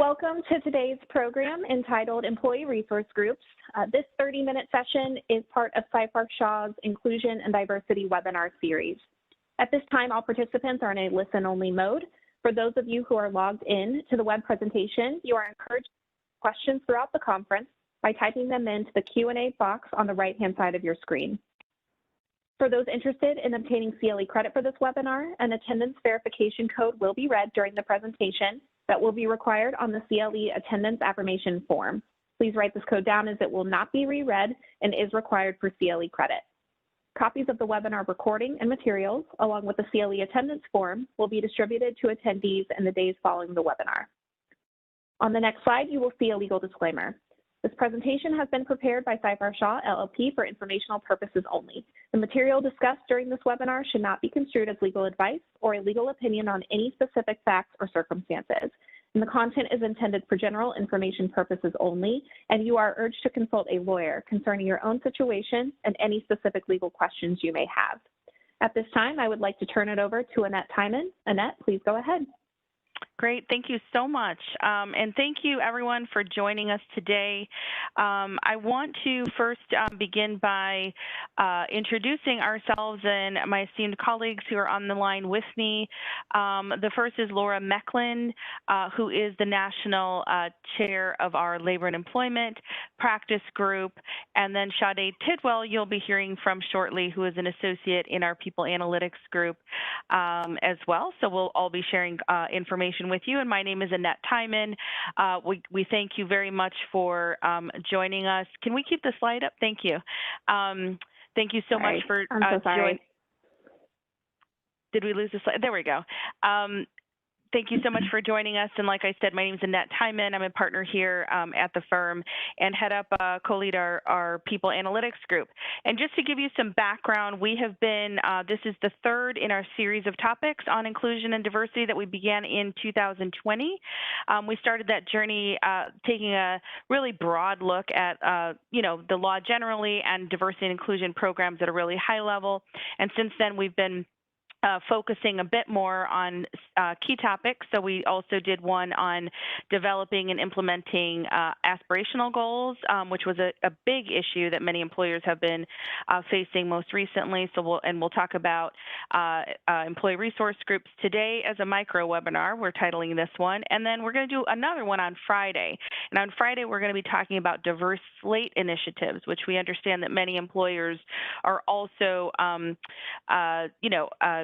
Welcome to today's program entitled Employee Resource Groups. This 30-minute session is part of Seyfarth Shaw's Inclusion and Diversity webinar series. At this time, all participants are in a listen-only mode. For those of you who are logged in to the web presentation, you are encouraged to ask questions throughout the conference by typing them into the Q&A box on the right-hand side of your screen. For those interested in obtaining CLE credit for this webinar, an attendance verification code will be read during the presentation that will be required on the CLE attendance affirmation form. Please write this code down as it will not be reread and is required for CLE credit. Copies of the webinar recording and materials, along with the CLE attendance form, will be distributed to attendees in the days following the webinar. On the next slide, you will see a legal disclaimer. This presentation has been prepared by Seyfarth Shaw, LLP for informational purposes only. The material discussed during this webinar should not be construed as legal advice or a legal opinion on any specific facts or circumstances. And the content is intended for general information purposes only, and you are urged to consult a lawyer concerning your own situation and any specific legal questions you may have. At this time, I would like to turn it over to Annette Timon. Annette, please go ahead. Great, thank you so much. And thank you everyone for joining us today. I want to first begin by introducing ourselves and my esteemed colleagues who are on the line with me. The first is Laura Mecklin, who is the National Chair of our Labor and Employment Practice Group. And then Sade Tidwell, you'll be hearing from shortly, who is an associate in our People Analytics Group as well. So we'll all be sharing information with you, and my name is Annette Timon. We thank you very much for joining us. Can we keep the slide up? Thank you. Thank you so much for joining. Did we lose the slide? There we go. Thank you so much for joining us. And like I said, my name is Annette Timon. I'm a partner here at the firm and head up, co-lead our People Analytics Group. And just to give you some background, we have been, this is the third in our series of topics on inclusion and diversity that we began in 2020. We started that journey taking a really broad look at, the law generally and diversity and inclusion programs at a really high level. And since then, we've been focusing a bit more on key topics. So we also did one on developing and implementing aspirational goals, which was a big issue that many employers have been facing most recently. So we'll talk about employee resource groups today as a micro webinar. We're titling this one. And then we're going to do another one on Friday. And on Friday, we're going to be talking about diverse slate initiatives, which we understand that many employers are also,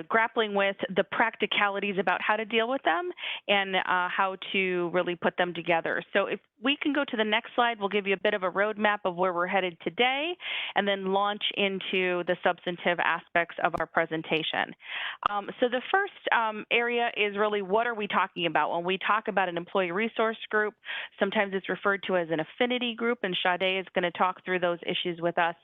grappling with the practicalities about how to deal with them and how to really put them together. So if we can go to the next slide, we'll give you a bit of a roadmap of where we're headed today and then launch into the substantive aspects of our presentation. So the first area is really, what are we talking about? When we talk about an employee resource group, sometimes it's referred to as an affinity group, and Sade is going to talk through those issues with us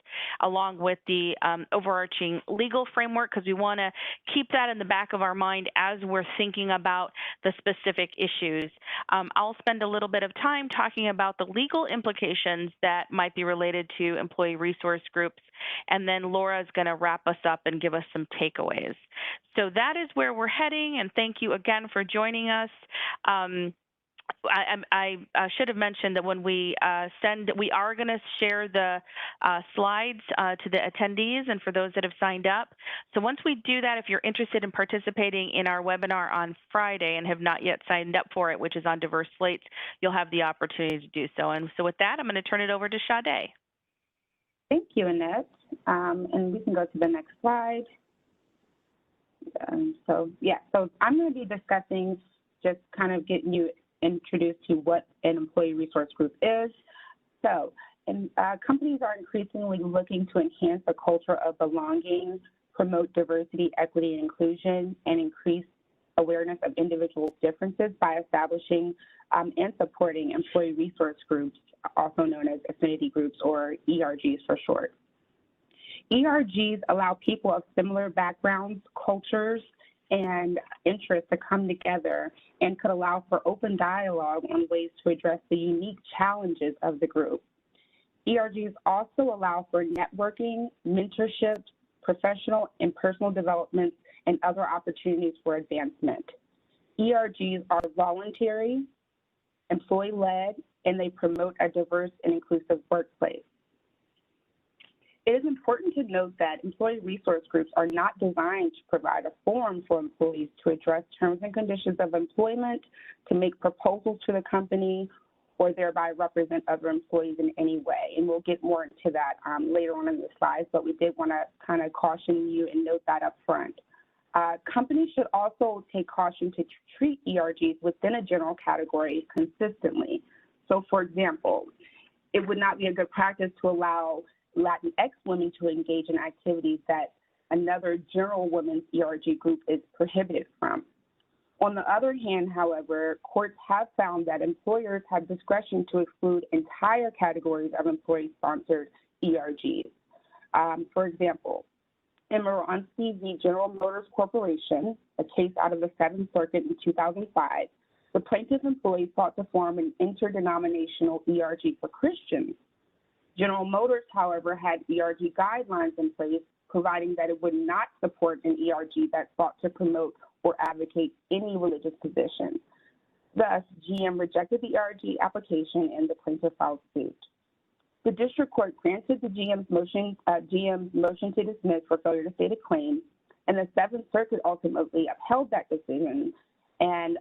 along with the overarching legal framework, because we want to keep that in the back of our mind as we're thinking about the specific issues. I'll spend a little bit of time talking about the legal implications that might be related to employee resource groups, and then Laura is going to wrap us up and give us some takeaways. So that is where we're heading, and thank you again for joining us. I should have mentioned that when we we are going to share the slides to the attendees and for those that have signed up. So once we do that, if you're interested in participating in our webinar on Friday and have not yet signed up for it, which is on diverse slates, you'll have the opportunity to do so. And so with that, I'm going to turn it over to Sade. Thank you, Annette. And we can go to the next slide. So I'm going to be discussing, just kind of getting you introduced to what an employee resource group is. So, companies are increasingly looking to enhance a culture of belonging, promote diversity, equity, and inclusion, and increase awareness of individuals' differences by establishing and supporting employee resource groups, also known as affinity groups or ERGs for short. ERGs allow people of similar backgrounds, cultures, and interests to come together and could allow for open dialogue on ways to address the unique challenges of the group. ERGs also allow for networking, mentorship, professional and personal development, and other opportunities for advancement. ERGs are voluntary, employee-led, and they promote a diverse and inclusive workplace. It is important to note that employee resource groups are not designed to provide a forum for employees to address terms and conditions of employment, to make proposals to the company, or thereby represent other employees in any way. And we'll get more into that later on in the slides, but we did want to kind of caution you and note that up front. Companies should also take caution to treat ERGs within a general category consistently. So, for example, it would not be a good practice to allow Latinx women to engage in activities that another general women's ERG group is prohibited from. On the other hand, however, courts have found that employers have discretion to exclude entire categories of employee-sponsored ERGs. For example, in Moransky v. General Motors Corporation, a case out of the Seventh Circuit in 2005, the plaintiff employee sought to form an interdenominational ERG for Christians. General Motors, however, had ERG guidelines in place, providing that it would not support an ERG that sought to promote or advocate any religious position. Thus, GM rejected the ERG application and the plaintiff filed suit. The district court granted the GM's motion to dismiss for failure to state a claim, and the Seventh Circuit ultimately upheld that decision. And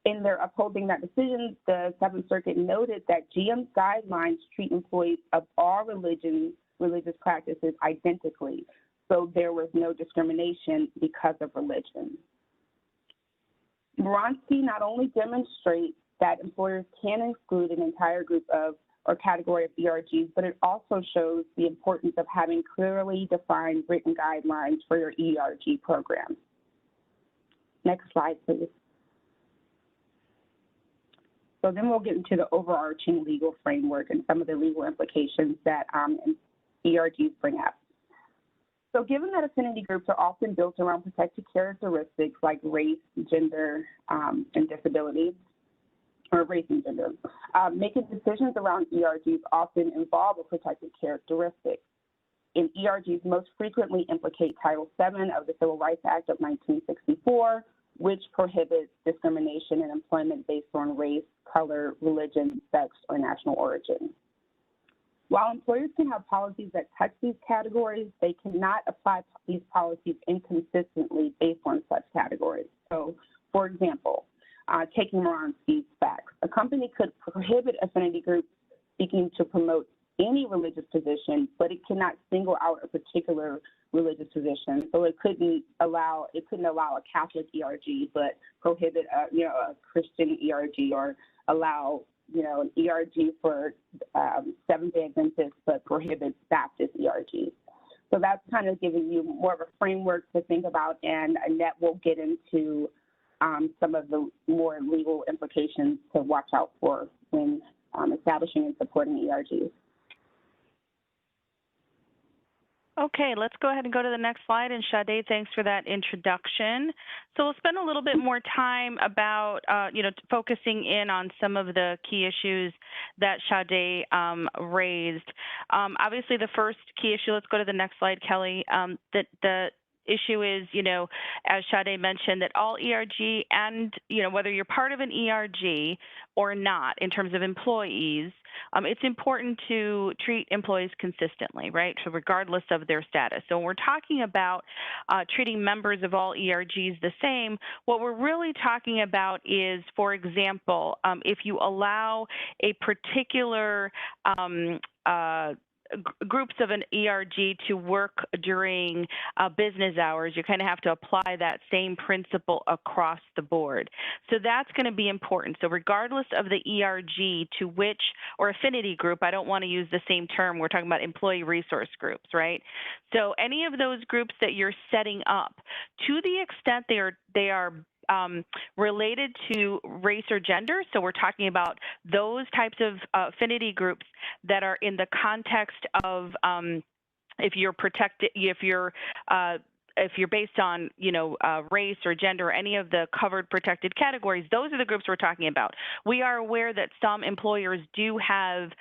in their upholding that decision, the Seventh Circuit noted that GM's guidelines treat employees of all religious practices identically, so there was no discrimination because of religion. Moransky not only demonstrates that employers can exclude an entire group of or category of ERGs, but it also shows the importance of having clearly defined written guidelines for your ERG program. Next slide, please. So then we'll get into the overarching legal framework and some of the legal implications that ERGs bring up. So given that affinity groups are often built around protected characteristics like race, gender, and disability, or race and gender, making decisions around ERGs often involve a protected characteristic. And ERGs most frequently implicate Title VII of the Civil Rights Act of 1964, which prohibits discrimination in employment based on race, color, religion, sex, or national origin. While employers can have policies that touch these categories, they cannot apply these policies inconsistently based on such categories. So, for example, taking Moransky's facts, a company could prohibit affinity groups seeking to promote any religious position, but it cannot single out a particular religious position. So it couldn't allow a Catholic ERG, but prohibit a Christian ERG, or allow an ERG for Seventh-day Adventists, but prohibits Baptist ERGs. So that's kind of giving you more of a framework to think about, and Annette will get into some of the more legal implications to watch out for when establishing and supporting ERGs. Okay, let's go ahead and go to the next slide. And Sade, thanks for that introduction. So we'll spend a little bit more time about, focusing in on some of the key issues that Sade raised. Obviously, the first key issue, let's go to the next slide, Kelly, that the issue is, as Sade mentioned, that all ERG and, whether you're part of an ERG or not in terms of employees, it's important to treat employees consistently, right? So regardless of their status. So when we're talking about treating members of all ERGs the same, what we're really talking about is, for example, if you allow a particular groups of an ERG to work during business hours, you kind of have to apply that same principle across the board. So that's going to be important. So regardless of the ERG to which, or affinity group, I don't want to use the same term, we're talking about employee resource groups, right? So any of those groups that you're setting up, to the extent they are related to race or gender. So we're talking about those types of affinity groups that are in the context of if you're based on, race or gender or any of the covered protected categories, those are the groups we're talking about. We are aware that some employers do have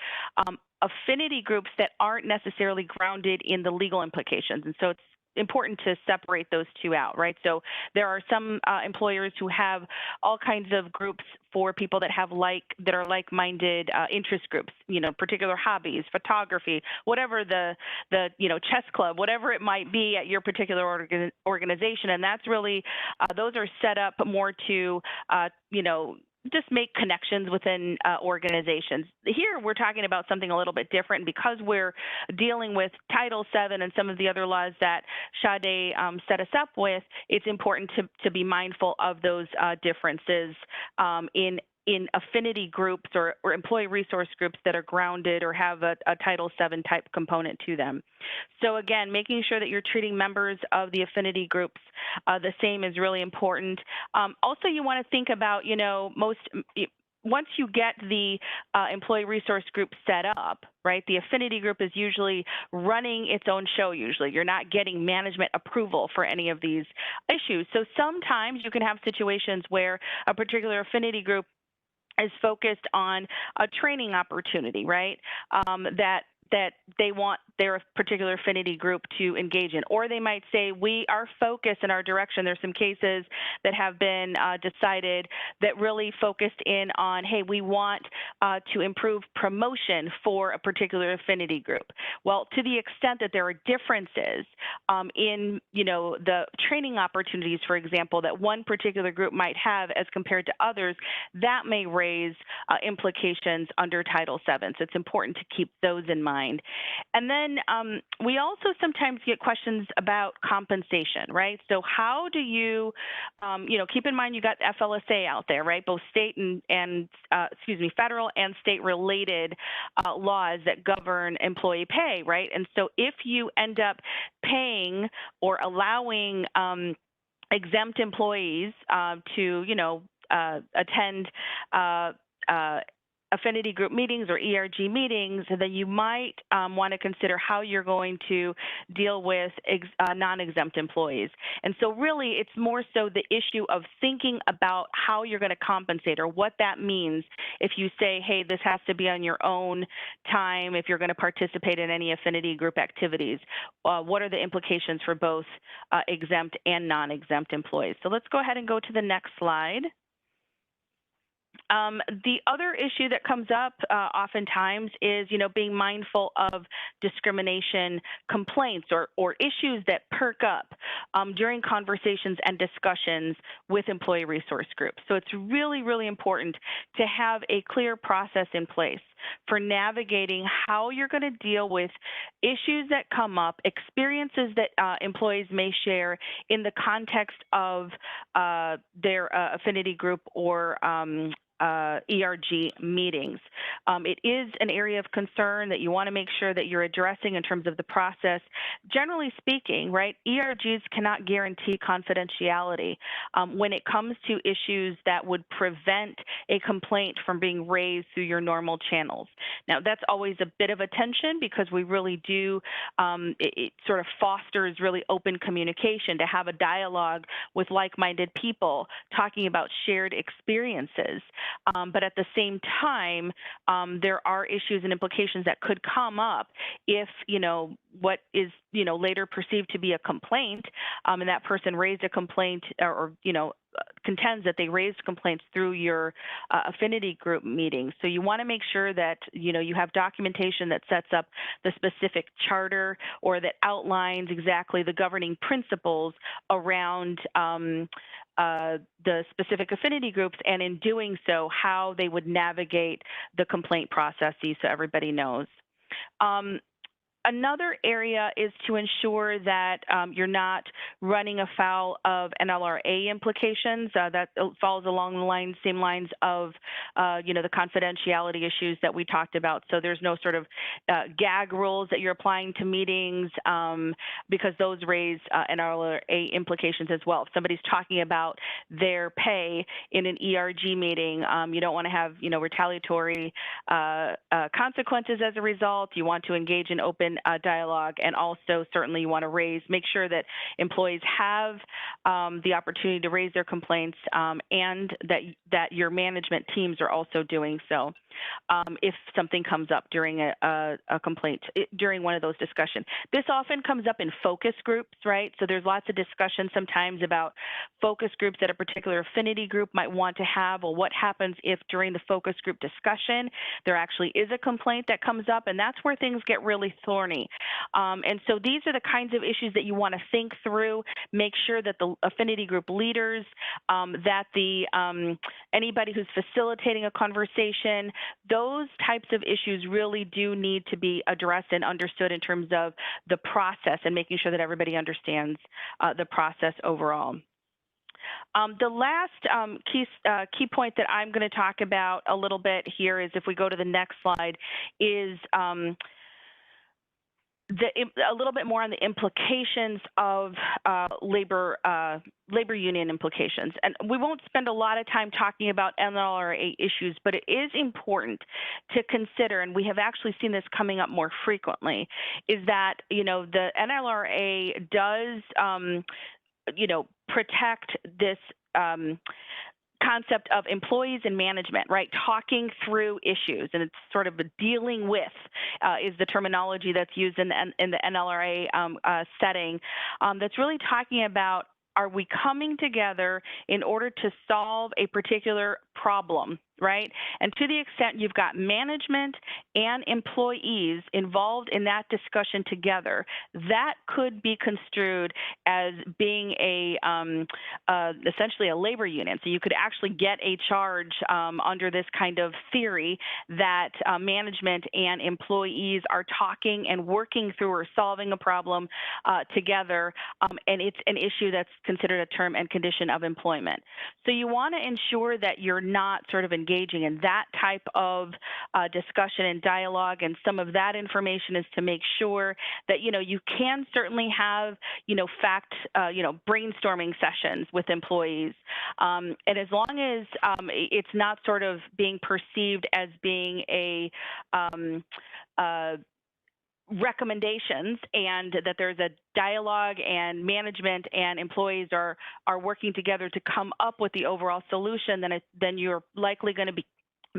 affinity groups that aren't necessarily grounded in the legal implications. And so it's important to separate those two out, right? So there are some employers who have all kinds of groups for people that have that are like-minded interest groups, particular hobbies, photography, whatever the chess club, whatever it might be at your particular organization. And that's really, those are set up more to, just make connections within organizations. Here, we're talking about something a little bit different because we're dealing with Title VII and some of the other laws that Sade set us up with. It's important to be mindful of those differences in affinity groups or employee resource groups that are grounded or have a Title VII type component to them. So again, making sure that you're treating members of the affinity groups the same is really important. Also, you want to think about, once you get the employee resource group set up, right, the affinity group is usually running its own show usually. You're not getting management approval for any of these issues. So sometimes you can have situations where a particular affinity group is focused on a training opportunity, right, that they want their particular affinity group to engage in. Or they might say, we are focused in our direction. There's some cases that have been decided that really focused in on, hey, we want to improve promotion for a particular affinity group. Well, to the extent that there are differences in, the training opportunities, for example, that one particular group might have as compared to others, that may raise implications under Title VII. So it's important to keep those in mind. And then we also sometimes get questions about compensation, right? So how do you, keep in mind you got FLSA out there, right? Both state and federal and state related laws that govern employee pay, right? And so if you end up paying or allowing exempt employees to, attend affinity group meetings or ERG meetings, then you might want to consider how you're going to deal with non-exempt employees. And so really, it's more so the issue of thinking about how you're going to compensate or what that means if you say, hey, this has to be on your own time if you're going to participate in any affinity group activities. What are the implications for both exempt and non-exempt employees? So let's go ahead and go to the next slide. The other issue that comes up oftentimes is, being mindful of discrimination complaints or issues that perk up during conversations and discussions with employee resource groups. So it's really, really important to have a clear process in place for navigating how you're going to deal with issues that come up, experiences that employees may share in the context of their affinity group or ERG meetings. It is an area of concern that you want to make sure that you're addressing in terms of the process. Generally speaking, right, ERGs cannot guarantee confidentiality when it comes to issues that would prevent a complaint from being raised through your normal channels. Now, that's always a bit of a tension because we really do, it sort of fosters really open communication to have a dialogue with like-minded people talking about shared experiences. But at the same time, there are issues and implications that could come up if, what is, later perceived to be a complaint, and that person raised a complaint or contends that they raised complaints through your affinity group meetings. So you want to make sure that, you have documentation that sets up the specific charter or that outlines exactly the governing principles around the specific affinity groups, and in doing so, how they would navigate the complaint processes so everybody knows. Another area is to ensure that you're not running afoul of NLRA implications. That falls along the same lines of, the confidentiality issues that we talked about. So there's no sort of gag rules that you're applying to meetings because those raise NLRA implications as well. If somebody's talking about their pay in an ERG meeting, you don't want to have, retaliatory consequences as a result. You want to engage in open inclusion dialogue, and also certainly you want to make sure that employees have the opportunity to raise their complaints, and that your management teams are also doing so if something comes up during a complaint, during one of those discussions. This often comes up in focus groups, right? So there's lots of discussion sometimes about focus groups that a particular affinity group might want to have. Well, what happens if during the focus group discussion there actually is a complaint that comes up, and that's where things get really thorny. And so these are the kinds of issues that you want to think through. Make sure that the affinity group leaders, that anybody who's facilitating a conversation, those types of issues really do need to be addressed and understood in terms of the process and making sure that everybody understands the process overall. The last key point that I'm going to talk about a little bit here is, if we go to the next slide, is a little bit more on the implications of labor union implications. And we won't spend a lot of time talking about NLRA issues, but it is important to consider, and we have actually seen this coming up more frequently, is that, the NLRA does, protect this concept of employees and management, right? Talking through issues, and it's sort of a dealing with is the terminology that's used in the NLRA setting. That's really talking about, are we coming together in order to solve a particular problem, right? And to the extent you've got management and employees involved in that discussion together, that could be construed as being essentially a labor union. So you could actually get a charge under this kind of theory that management and employees are talking and working through or solving a problem together, and it's an issue that's considered a term and condition of employment. So you want to ensure that you're not sort of engaging in that type of discussion and dialogue, and some of that information is to make sure that, you can certainly have, brainstorming sessions with employees. And as long as it's not sort of being perceived as being a recommendations, and that there's a dialogue and management and employees are working together to come up with the overall solution, then you're likely going to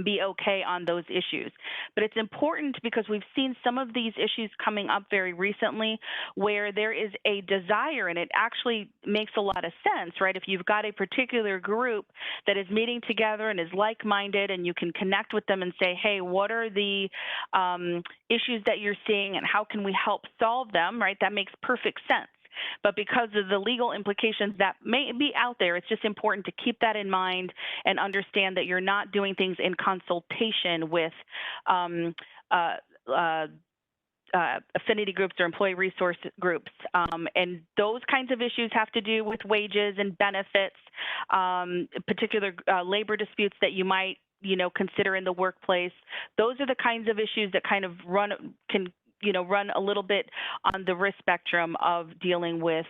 be okay on those issues. But it's important because we've seen some of these issues coming up very recently where there is a desire, and it actually makes a lot of sense, right? If you've got a particular group that is meeting together and is like-minded, and you can connect with them and say, hey, what are the issues that you're seeing and how can we help solve them, right? That makes perfect sense. But because of the legal implications that may be out there, it's just important to keep that in mind and understand that you're not doing things in consultation with affinity groups or employee resource groups. And those kinds of issues have to do with wages and benefits, particular labor disputes that you might consider in the workplace. Those are the kinds of issues that kind of run a little bit on the risk spectrum of dealing with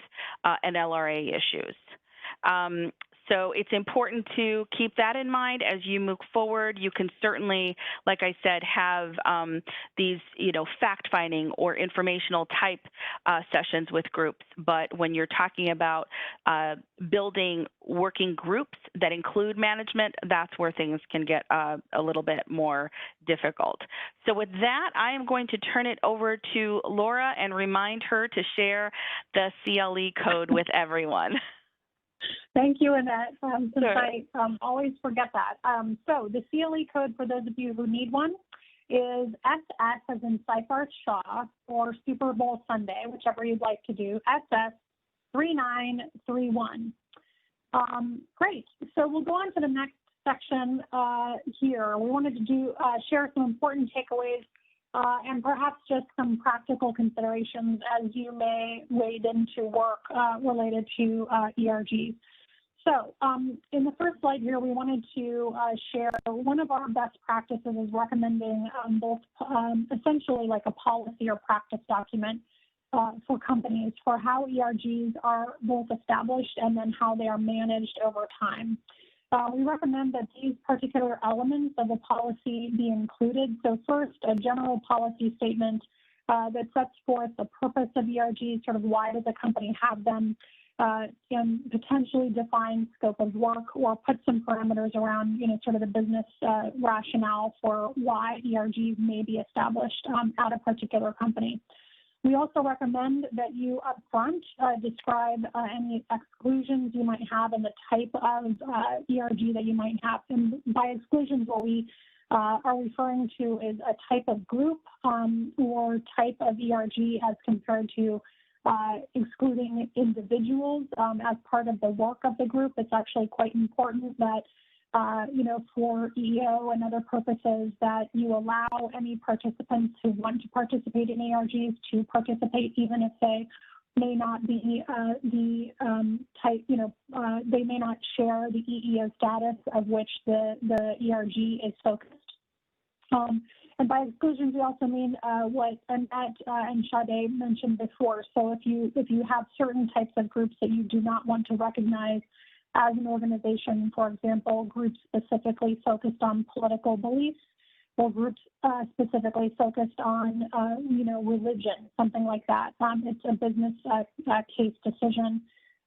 NLRA issues. So it's important to keep that in mind as you move forward. You can certainly, like I said, have these, fact-finding or informational type sessions with groups. But when you're talking about building working groups that include management, that's where things can get a little bit more difficult. So with that, I am going to turn it over to Laura and remind her to share the CLE code with everyone. Thank you, Annette. Since Sure. I always forget that. So the CLE code, for those of you who need one, is SS as in Seyfarth Shaw, or Super Bowl Sunday, whichever you'd like to do, SS 3931. Great. So we'll go on to the next section here. We wanted to share some important takeaways and perhaps just some practical considerations as you may wade into work related to ERGs. So in the first slide here, we wanted to share one of our best practices is recommending both essentially like a policy or practice document for companies for how ERGs are both established and then how they are managed over time. We recommend that these particular elements of the policy be included. So first, a general policy statement that sets forth the purpose of ERGs, sort of why does a company have them, and potentially define scope of work or put some parameters around, sort of the business rationale for why ERGs may be established at a particular company. We also recommend that you upfront describe any exclusions you might have and the type of ERG that you might have. And by exclusions, what we are referring to is a type of group or type of ERG as compared to excluding individuals as part of the work of the group. It's actually quite important that for EEO and other purposes, that you allow any participants who want to participate in ERGs to participate, even if they may not be the type, they may not share the EEO status of which the ERG is focused. And by exclusions, we also mean what Annette and Sade mentioned before. So if you have certain types of groups that you do not want to recognize as an organization, for example, groups specifically focused on political beliefs, or groups specifically focused on, religion, something like that. It's a business case decision.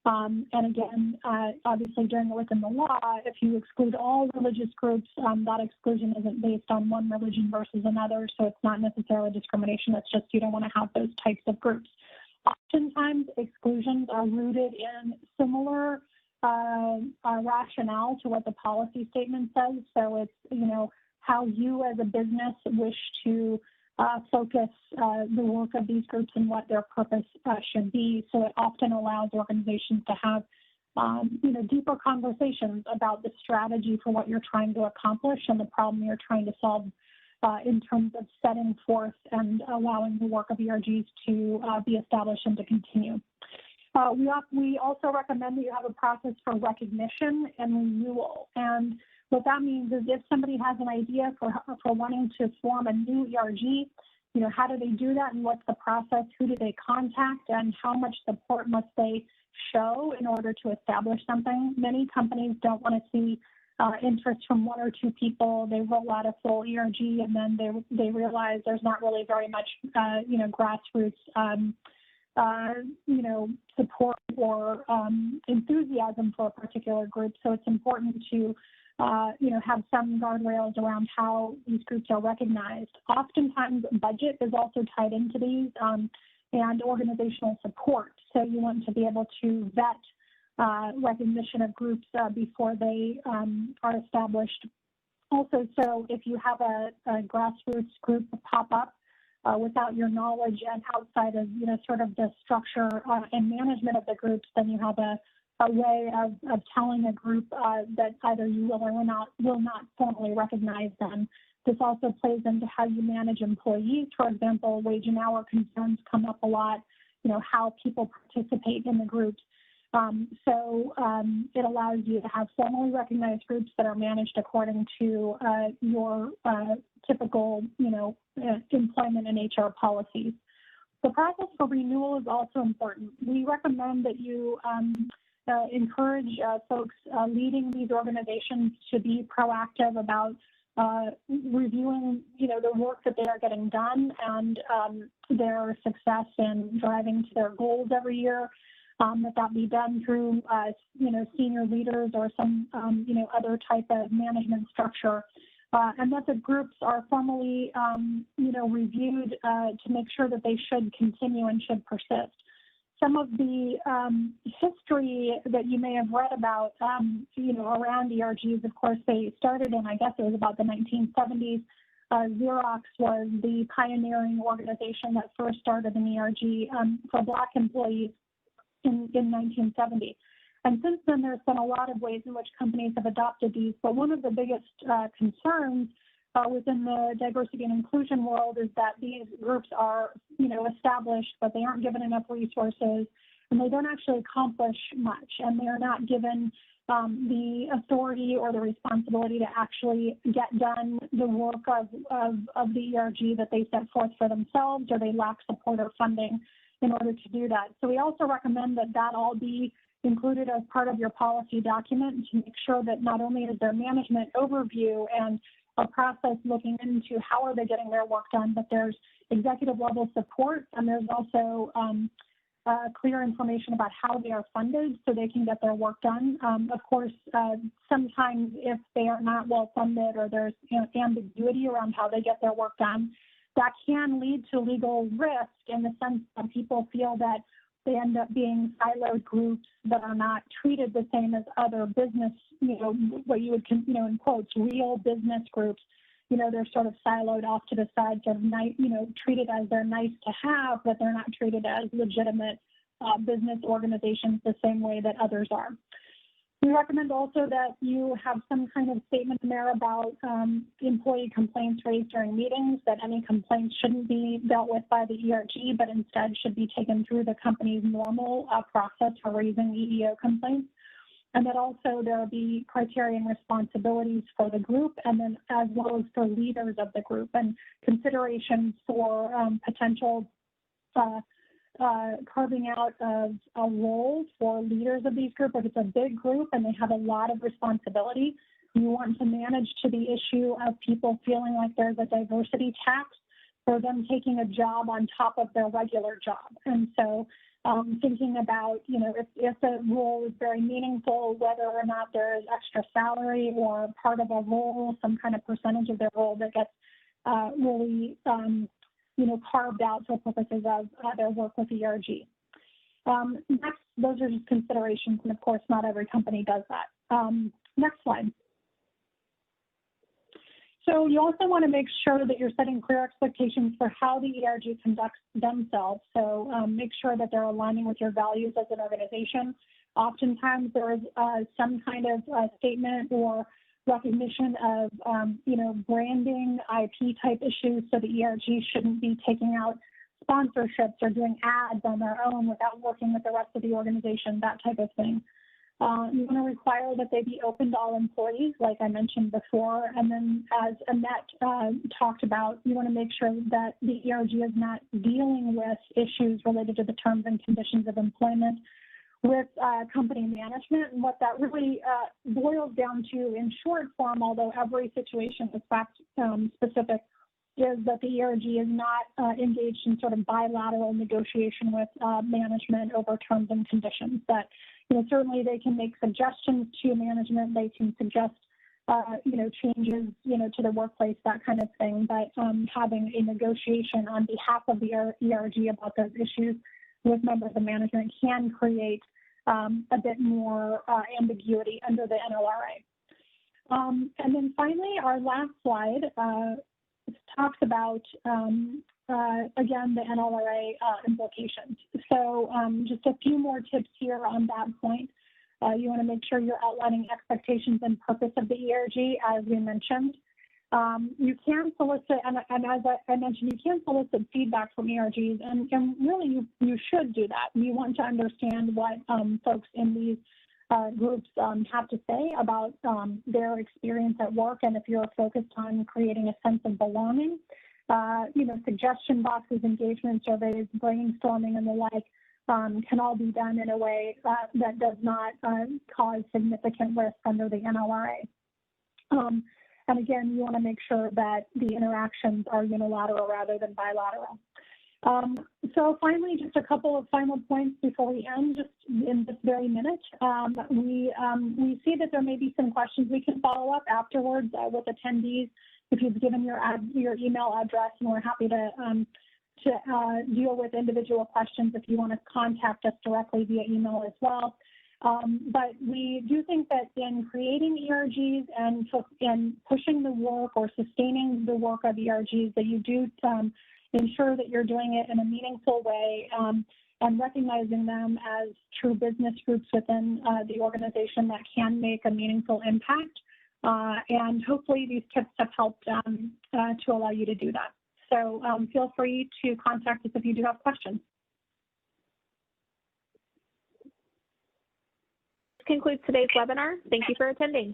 And again, obviously within the law, if you exclude all religious groups, that exclusion isn't based on one religion versus another, so it's not necessarily discrimination. It's just you don't want to have those types of groups. Oftentimes, exclusions are rooted in similar rationale to what the policy statement says. So it's, how you as a business wish to focus the work of these groups and what their purpose should be. So it often allows organizations to have, deeper conversations about the strategy for what you're trying to accomplish and the problem you're trying to solve in terms of setting forth and allowing the work of ERGs to be established and to continue. We also recommend that you have a process for recognition and renewal. And what that means is if somebody has an idea for wanting to form a new ERG, how do they do that and what's the process? Who do they contact and how much support must they show in order to establish something? Many companies don't want to see interest from one or two people. They roll out a full ERG and then they realize there's not really very much, grassroots support or enthusiasm for a particular group. So it's important to, have some guardrails around how these groups are recognized. Oftentimes, budget is also tied into these and organizational support. So you want to be able to vet recognition of groups before they are established. Also, so if you have a grassroots group pop up, without your knowledge and outside of, sort of the structure and management of the groups, then you have a way of telling a group that either you will or will not formally recognize them. This also plays into how you manage employees. For example, wage and hour concerns come up a lot, how people participate in the groups. So it allows you to have formally recognized groups that are managed according to your typical, employment and HR policies. The process for renewal is also important. We recommend that you encourage folks leading these organizations to be proactive about reviewing, the work that they are getting done and their success in driving to their goals every year. That be done through, senior leaders or some, other type of management structure. And that the groups are formally, reviewed to make sure that they should continue and should persist. Some of the history that you may have read about, around ERGs, of course, they started in, I guess it was about the 1970s. Xerox was the pioneering organization that first started an ERG for Black employees in 1970. And since then, there's been a lot of ways in which companies have adopted these. But one of the biggest concerns within the diversity and inclusion world is that these groups are, established, but they aren't given enough resources, and they don't actually accomplish much, and they're not given the authority or the responsibility to actually get done the work of the ERG that they set forth for themselves, or they lack support or funding in order to do that. So we also recommend that all be included as part of your policy document to make sure that not only is there management overview and a process looking into how are they getting their work done, but there's executive level support, and there's also clear information about how they are funded so they can get their work done. Of course, sometimes if they are not well funded or there's ambiguity around how they get their work done, that can lead to legal risk in the sense that people feel that they end up being siloed groups that are not treated the same as other business, what you would, in quotes, real business groups. They're sort of siloed off to the side, sort of treated as they're nice to have, but they're not treated as legitimate business organizations the same way that others are. We recommend also that you have some kind of statement in there about employee complaints raised during meetings, that any complaints shouldn't be dealt with by the ERG, but instead should be taken through the company's normal process for raising EEO complaints. And that also there will be criteria and responsibilities for the group, and then as well as for leaders of the group, and considerations for potential carving out of a role for leaders of these groups. If it's a big group and they have a lot of responsibility, you want to manage to the issue of people feeling like there's a diversity tax for them taking a job on top of their regular job. And so thinking about, if the role is very meaningful, whether or not there is extra salary or part of a role, some kind of percentage of their role that gets really, carved out for purposes of their work with ERG. Next, those are just considerations, and of course, not every company does that. Next slide. So you also want to make sure that you're setting clear expectations for how the ERG conducts themselves. So make sure that they're aligning with your values as an organization. Oftentimes there is some kind of statement or recognition of, branding, IP type issues. So the ERG shouldn't be taking out sponsorships or doing ads on their own without working with the rest of the organization, that type of thing. You want to require that they be open to all employees, like I mentioned before. And then as Annette talked about, you want to make sure that the ERG is not dealing with issues related to the terms and conditions of employment with company management. And what that really boils down to in short form, although every situation is fact specific, is that the ERG is not engaged in sort of bilateral negotiation with management over terms and conditions. But certainly they can make suggestions to management. They can suggest, changes, to the workplace, that kind of thing. But having a negotiation on behalf of the ERG about those issues with members of management can create a bit more ambiguity under the NLRA. And then finally, our last slide talks about, again, the NLRA implications. So just a few more tips here on that point. You want to make sure you're outlining expectations and purpose of the ERG, as we mentioned. You can solicit, and as I mentioned, you can solicit feedback from ERGs, and really you should do that. You want to understand what folks in these groups have to say about their experience at work, and if you're focused on creating a sense of belonging. Suggestion boxes, engagement surveys, brainstorming, and the like can all be done in a way that does not cause significant risk under the NLRA. And again, you want to make sure that the interactions are unilateral rather than bilateral. So finally, just a couple of final points before we end, just in this very minute. We see that there may be some questions we can follow up afterwards with attendees if you've given your email address, and we're happy to deal with individual questions if you want to contact us directly via email as well. But we do think that in creating ERGs and pushing the work or sustaining the work of ERGs, that you do ensure that you're doing it in a meaningful way and recognizing them as true business groups within the organization that can make a meaningful impact. And hopefully these tips have helped to allow you to do that. So feel free to contact us if you do have questions. This concludes today's webinar. Thank you for attending.